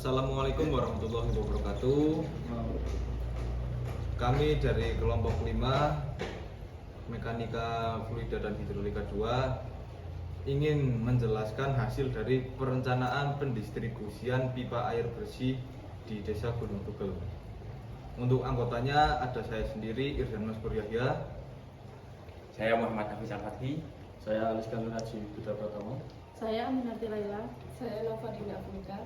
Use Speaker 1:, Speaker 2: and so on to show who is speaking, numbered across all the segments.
Speaker 1: Assalamualaikum warahmatullahi wabarakatuh. Kami dari kelompok 5 Mekanika Fluida dan Hidrolika 2 ingin menjelaskan hasil dari perencanaan pendistribusian pipa air bersih di Desa Gunung Tugel. Untuk anggotanya ada saya sendiri, Irfan Maskur Yahya.
Speaker 2: Saya Muhammad Hafiz Al-Fatih.
Speaker 3: Saya Aliskan Haji Buddha Pratomo.
Speaker 4: Saya Aminati Laila.
Speaker 5: Saya Novadina Afrika.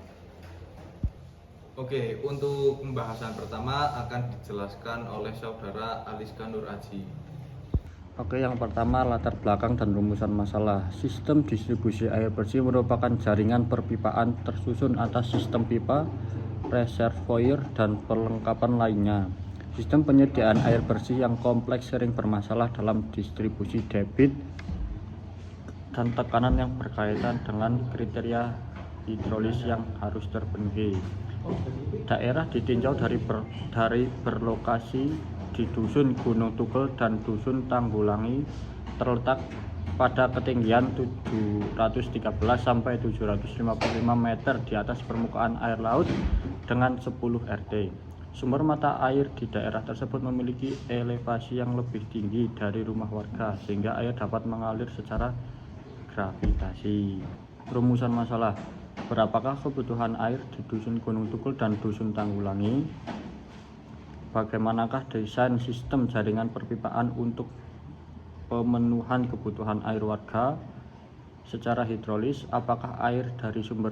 Speaker 1: Oke, untuk pembahasan pertama akan dijelaskan oleh saudara Aliskan Nur Aji.
Speaker 3: Oke, yang pertama latar belakang dan rumusan masalah. Sistem distribusi air bersih merupakan jaringan perpipaan tersusun atas sistem pipa, reservoir, dan perlengkapan lainnya. Sistem penyediaan air bersih yang kompleks sering bermasalah dalam distribusi debit dan tekanan yang berkaitan dengan kriteria hidrolis yang harus terpenuhi. Daerah ditinjau dari berlokasi di Dusun Gunung Tugel dan Dusun Tanggulangi, terletak pada ketinggian 713 sampai 755 meter di atas permukaan air laut dengan 10 RT. Sumber mata air di daerah tersebut memiliki elevasi yang lebih tinggi dari rumah warga sehingga air dapat mengalir secara gravitasi. Rumusan masalah: berapakah kebutuhan air di Dusun Gunung Tugel dan Dusun Tanggulangi? Bagaimanakah desain sistem jaringan perpipaan untuk pemenuhan kebutuhan air warga secara hidrolis? Apakah air dari sumber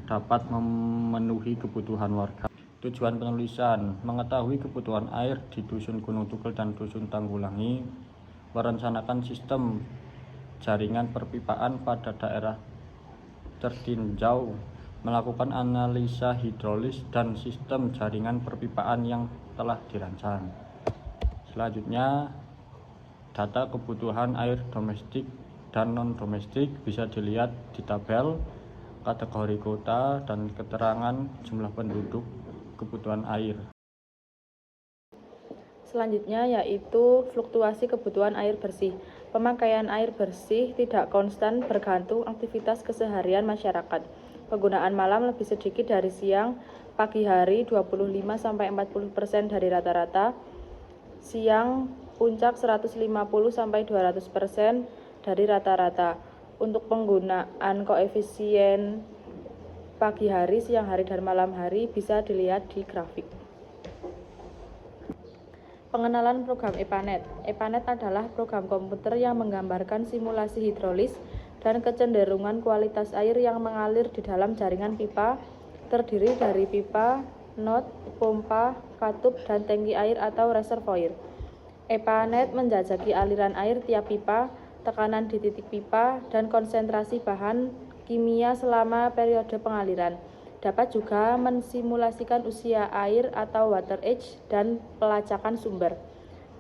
Speaker 3: dapat memenuhi kebutuhan warga? Tujuan penulisan: mengetahui kebutuhan air di Dusun Gunung Tugel dan Dusun Tanggulangi, merencanakan sistem jaringan perpipaan pada daerah tertinjau, melakukan analisa hidrolis dan sistem jaringan perpipaan yang telah dirancang. Selanjutnya, data kebutuhan air domestik dan non-domestik bisa dilihat di tabel, kategori kota, dan keterangan jumlah penduduk kebutuhan air.
Speaker 4: Selanjutnya yaitu fluktuasi kebutuhan air bersih. Pemakaian air bersih tidak konstan bergantung aktivitas keseharian masyarakat. Penggunaan malam lebih sedikit dari siang, pagi hari 25-40% dari rata-rata, siang puncak 150-200% dari rata-rata. Untuk penggunaan koefisien pagi hari, siang hari, dan malam hari bisa dilihat di grafik. Pengenalan program EPANET. EPANET adalah program komputer yang menggambarkan simulasi hidrolis dan kecenderungan kualitas air yang mengalir di dalam jaringan pipa, terdiri dari pipa, not, pompa, katup, dan tangki air atau reservoir. EPANET menjajaki aliran air tiap pipa, tekanan di titik pipa, dan konsentrasi bahan kimia selama periode pengaliran. Dapat juga mensimulasikan usia air atau water age dan pelacakan sumber.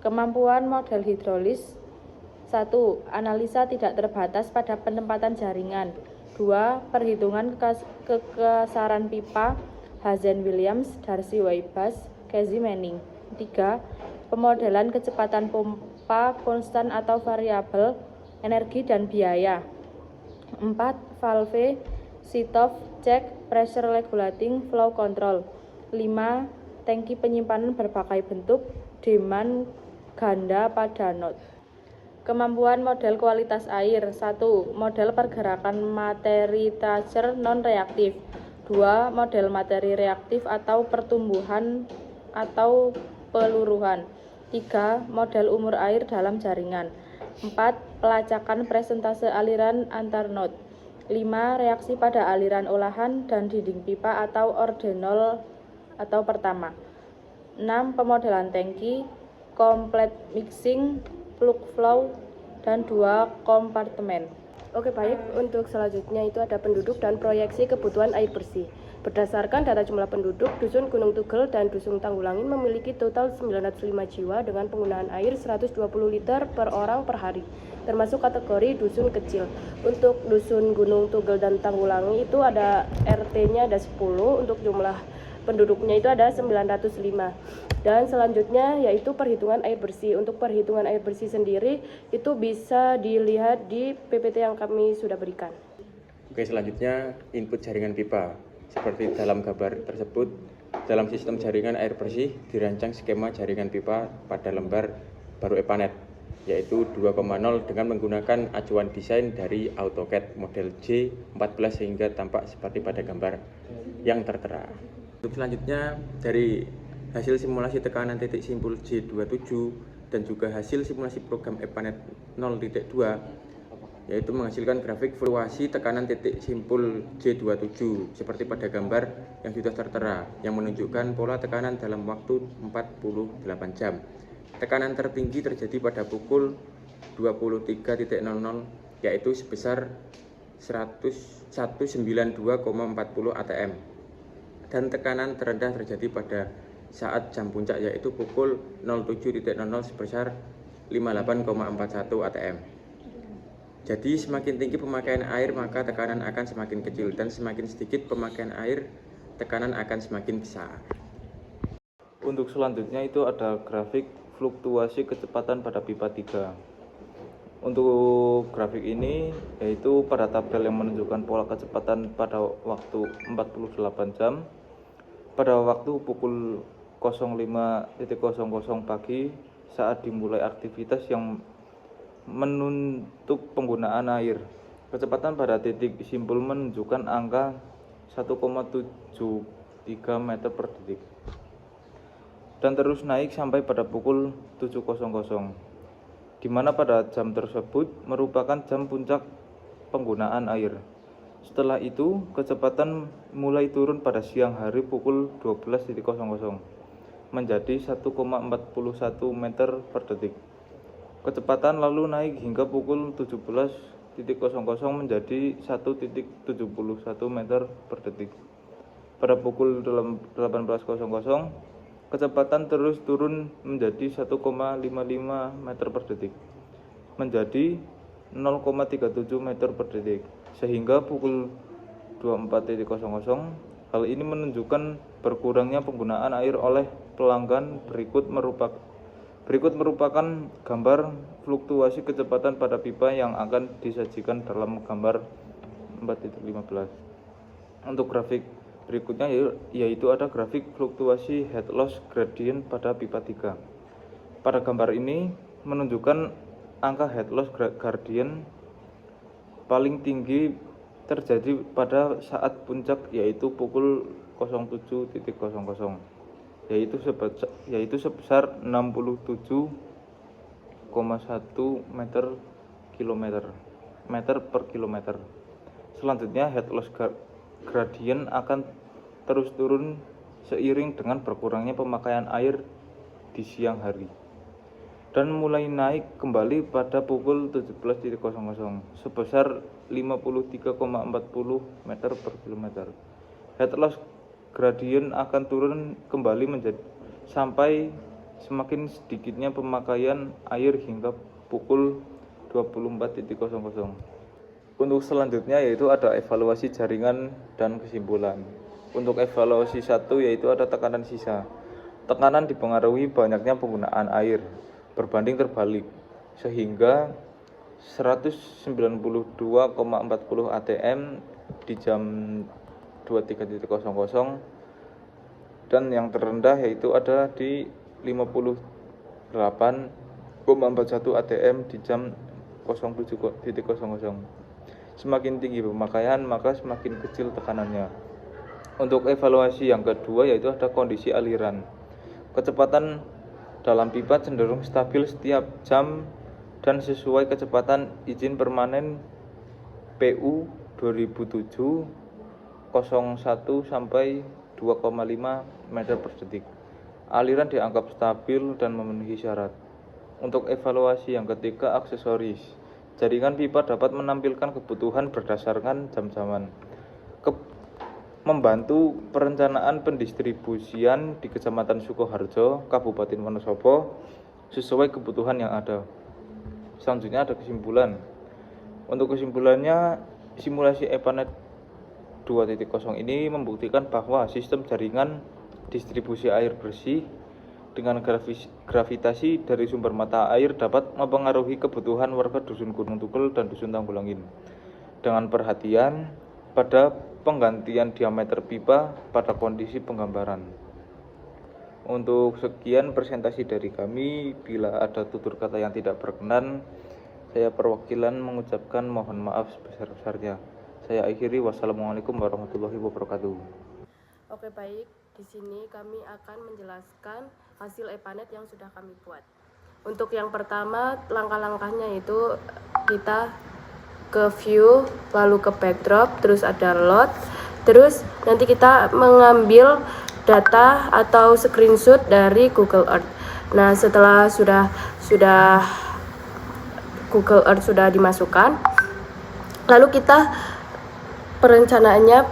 Speaker 4: Kemampuan model hidrolis: 1. Analisa tidak terbatas pada penempatan jaringan. 2. Perhitungan kekesaran pipa, Hazen-Williams, Darcy-Weisbach, Casey Manning. 3. Pemodelan kecepatan pompa konstan atau variabel, energi dan biaya. 4. Valve, sit-off, check, pressure regulating, flow control. 5. Tangki penyimpanan berbagai bentuk, demand ganda pada not. Kemampuan model kualitas air: 1. Model pergerakan materi tracer non-reaktif. 2. Model materi reaktif atau pertumbuhan atau peluruhan. 3. Model umur air dalam jaringan. 4. Pelacakan presentase aliran antar not. 5. Reaksi pada aliran olahan dan dinding pipa atau ordenol atau pertama. 6. Pemodelan tangki, complete mixing, plug flow, dan 2 kompartemen.
Speaker 5: Oke, baik. Untuk selanjutnya itu ada penduduk dan proyeksi kebutuhan air bersih. Berdasarkan data jumlah penduduk, Dusun Gunung Tugel dan Dusun Tanggulangi memiliki total 905 jiwa dengan penggunaan air 120 liter per orang per hari, termasuk kategori dusun kecil. Untuk Dusun Gunung Tugel dan Tanggulangi itu ada RT-nya ada 10, untuk jumlah penduduknya itu ada 905. Dan selanjutnya yaitu perhitungan air bersih. Untuk perhitungan air bersih sendiri itu bisa dilihat di PPT yang kami sudah berikan.
Speaker 2: Oke, selanjutnya input jaringan pipa. Seperti dalam gambar tersebut, dalam sistem jaringan air bersih dirancang skema jaringan pipa pada lembar baru EPANET, yaitu 2,0 dengan menggunakan acuan desain dari AutoCAD model J14 sehingga tampak seperti pada gambar yang tertera. Untuk selanjutnya, dari hasil simulasi tekanan titik simpul J27 dan juga hasil simulasi program EPANET 0.2, yaitu menghasilkan grafik fluktuasi tekanan titik simpul J27 seperti pada gambar yang sudah tertera, yang menunjukkan pola tekanan dalam waktu 48 jam. Tekanan tertinggi terjadi pada pukul 23.00 yaitu sebesar 192,40 atm, dan tekanan terendah terjadi pada saat jam puncak yaitu pukul 07.00 sebesar 58,41 atm. Jadi semakin tinggi pemakaian air maka tekanan akan semakin kecil, dan semakin sedikit pemakaian air tekanan akan semakin besar.
Speaker 1: Untuk selanjutnya itu ada grafik fluktuasi kecepatan pada pipa 3. Untuk grafik ini yaitu pada tabel yang menunjukkan pola kecepatan pada waktu 48 jam pada waktu pukul 05.00 pagi saat dimulai aktivitas yang menuntut penggunaan air. Kecepatan pada titik simpul menunjukkan angka 1,73 meter per detik dan terus naik sampai pada pukul 7.00, di mana pada jam tersebut merupakan jam puncak penggunaan air. Setelah itu, kecepatan mulai turun pada siang hari pukul 12.00 menjadi 1,41 meter per detik. Kecepatan lalu naik hingga pukul 17.00 menjadi 1.71 meter per detik. Pada pukul 18.00, kecepatan terus turun menjadi 1,55 meter per detik, menjadi 0,37 meter per detik, sehingga pukul 24.00. Hal ini menunjukkan berkurangnya penggunaan air oleh pelanggan. Berikut merupakan gambar fluktuasi kecepatan pada pipa yang akan disajikan dalam gambar 4.15. Untuk grafik berikutnya yaitu ada grafik fluktuasi head loss gradient pada pipa 3. Pada gambar ini menunjukkan angka head loss gradient paling tinggi terjadi pada saat puncak yaitu pukul 07.00 yaitu sebesar 67,1 meter per kilometer. Selanjutnya head loss gradient akan terus turun seiring dengan berkurangnya pemakaian air di siang hari dan mulai naik kembali pada pukul 17.00 sebesar 53,40 meter per kilometer. Head loss gradient akan turun kembali sampai semakin sedikitnya pemakaian air hingga pukul 24.00. Untuk selanjutnya yaitu ada evaluasi jaringan dan kesimpulan. Untuk evaluasi 1 yaitu ada tekanan sisa. Tekanan dipengaruhi banyaknya penggunaan air berbanding terbalik sehingga 192,40 atm di jam 23.00 dan yang terendah yaitu ada di 58,41 atm di jam 07.00. Semakin tinggi pemakaian maka semakin kecil tekanannya. Untuk evaluasi yang kedua yaitu ada kondisi aliran. Kecepatan dalam pipa cenderung stabil setiap jam dan sesuai kecepatan izin permanen PU 2007 01 sampai 2,5 meter per detik. Aliran dianggap stabil dan memenuhi syarat. Untuk evaluasi yang ketiga, aksesoris. Jaringan pipa dapat menampilkan kebutuhan berdasarkan jam-jaman. Membantu perencanaan pendistribusian di Kecamatan Sukoharjo, Kabupaten Wonosobo sesuai kebutuhan yang ada. Selanjutnya ada kesimpulan. Untuk kesimpulannya, simulasi EPANET 2.0 ini membuktikan bahwa sistem jaringan distribusi air bersih dengan gravitasi dari sumber mata air dapat mempengaruhi kebutuhan warga Dusun Gunung Tukel dan Dusun Tanggulangin. Dengan perhatian pada penggantian diameter pipa pada kondisi penggambaran. Untuk sekian presentasi dari kami. Bila ada tutur kata yang tidak berkenan, saya perwakilan mengucapkan mohon maaf sebesar-besarnya. Saya akhiri, wassalamualaikum warahmatullahi wabarakatuh.
Speaker 5: Oke, baik. Di sini kami akan menjelaskan hasil EPANET yang sudah kami buat. Untuk yang pertama, langkah-langkahnya itu kita ke view, lalu ke backdrop, terus ada load, terus nanti kita mengambil data atau screenshot dari Google Earth. Nah, setelah sudah Google Earth sudah dimasukkan, lalu kita perencanaannya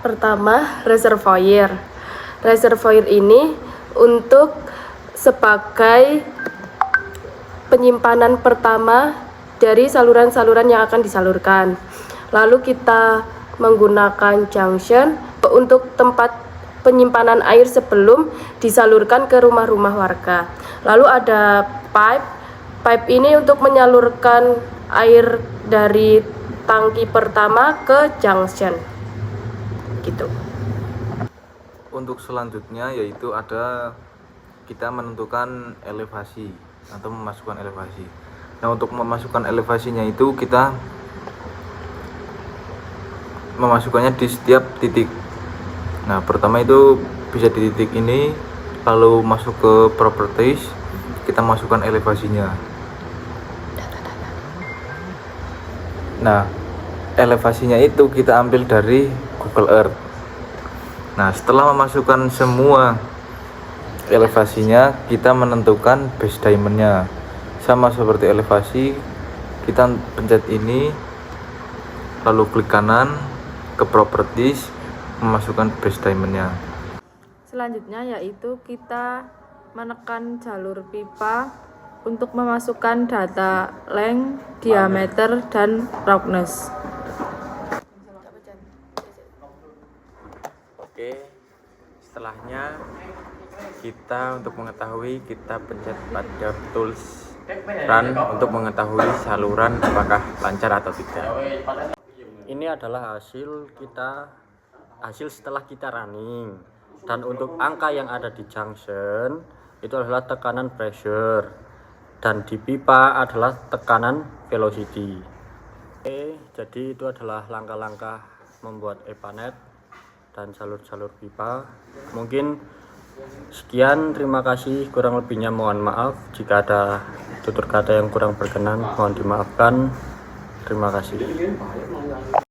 Speaker 5: pertama reservoir. Reservoir ini untuk sebagai penyimpanan pertama dari saluran-saluran yang akan disalurkan. Lalu kita menggunakan junction untuk tempat penyimpanan air sebelum disalurkan ke rumah-rumah warga. Lalu ada pipe ini untuk menyalurkan air dari tangki pertama ke junction. Gitu.
Speaker 1: Untuk selanjutnya yaitu ada kita menentukan elevasi atau memasukkan elevasi. Nah, untuk memasukkan elevasinya itu kita memasukkannya di setiap titik. Nah, pertama itu bisa di titik ini, lalu masuk ke properties, kita masukkan elevasinya. Nah, elevasinya itu kita ambil dari Google Earth. Nah, setelah memasukkan semua elevasinya, kita menentukan base diamondnya. Sama seperti elevasi, kita pencet ini, lalu klik kanan ke properties, memasukkan base diamondnya.
Speaker 4: Selanjutnya yaitu kita menekan jalur pipa untuk memasukkan data length, diameter, dan roughness.
Speaker 2: Oke, setelahnya kita untuk mengetahui, kita pencet pada tools run untuk mengetahui saluran apakah lancar atau tidak.
Speaker 3: Ini adalah hasil setelah kita running, dan untuk angka yang ada di junction itu adalah tekanan pressure dan di pipa adalah tekanan velocity. Oke, jadi itu adalah langkah-langkah membuat EPANET dan jalur-jalur pipa. Mungkin sekian, terima kasih, kurang lebihnya mohon maaf. Jika ada tutur kata yang kurang berkenan mohon dimaafkan. Terima kasih.